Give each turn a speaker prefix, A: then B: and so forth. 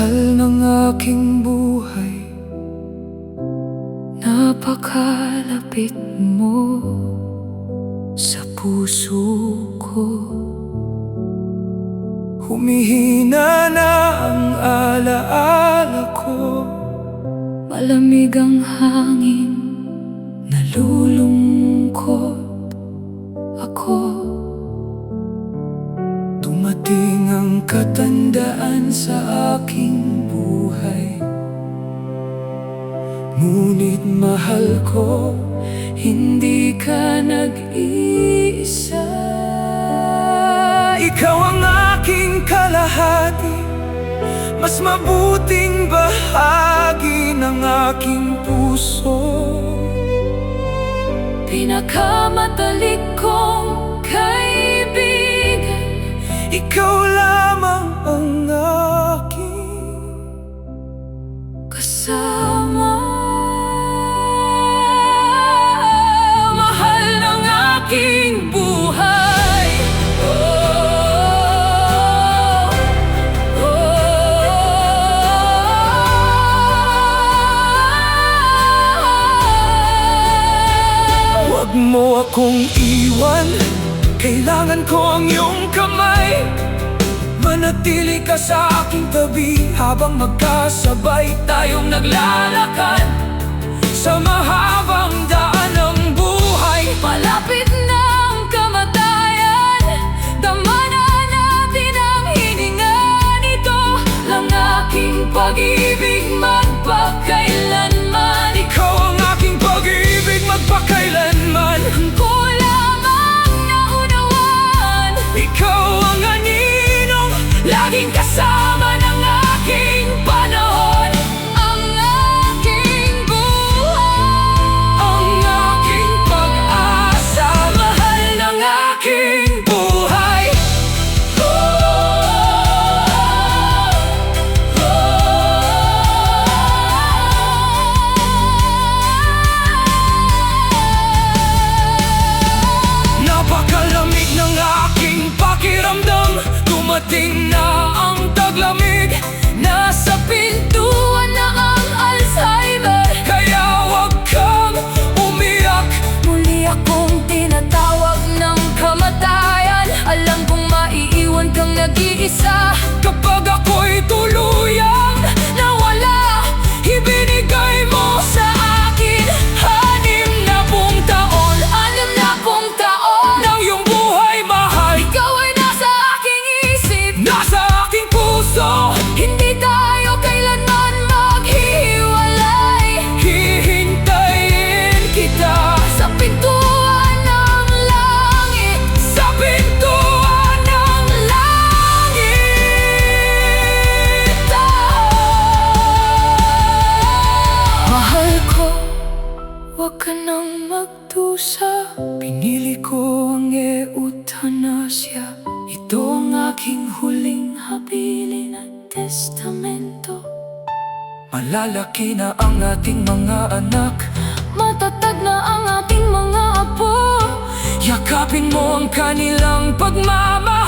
A: Mahal ng aking buhay, napakalapit mo sa puso ko. Humihina na ang alaala ko, malamig ang hangin, nalulungkot ako. Dumating ang katandaan sa aking buhay, ngunit mahal ko, hindi ka nag-iisa. Ikaw ang aking kalahati, mas mabuting bahagi ng aking puso. Pinakamatalik kong kaibigan, ikaw lamang ang aking kasama. Mahal ng aking buhay, huwag mo akong iwan, kailangan ko ang iyong kamay. Manatili ka sa aking tabi habang magkasabay tayong naglalakad sa mahabang daan ng buhay. Malapit na ang kamatayan, damanan natin ang hininga. Nito lang aking pag-ibig magpakailanman. Ikaw ang aking pag-ibig magpakailanman. Ko lamang naunawaan, ikaw ang aninong laging kasama ng aking panahon. Ang aking buhay, ang aking pag-asa. Mahal ng aking buhay. Napakalamig ng aking pakiramdam, dumating na ang taglamig, nasa pintuan na ang Alzheimer. Kaya huwag kang umiyak, muli akong tinatawag ng kamatayan. Alam kong maiiwan kang nag-iisa kapag ako'y tuluyang nawala. Ibinigay mo sa akin 6 na buong taon ng iyong buhay, mahal. Ikaw ay nasa aking isip, nasa aking puso. Hindi tayo kailanman maghihiwalay. Hihintayin kita sa pintuan ng langit, sa pintuan ng langit. Mahal ko, huwag ka nang magdusa. Pinili ko ang eutanasya. Ito ang aking huling habilin at testamento. Malalaki na ang ating mga anak, matatag na ang ating mga apo. Yakapin mo ang kanilang pagmamahal.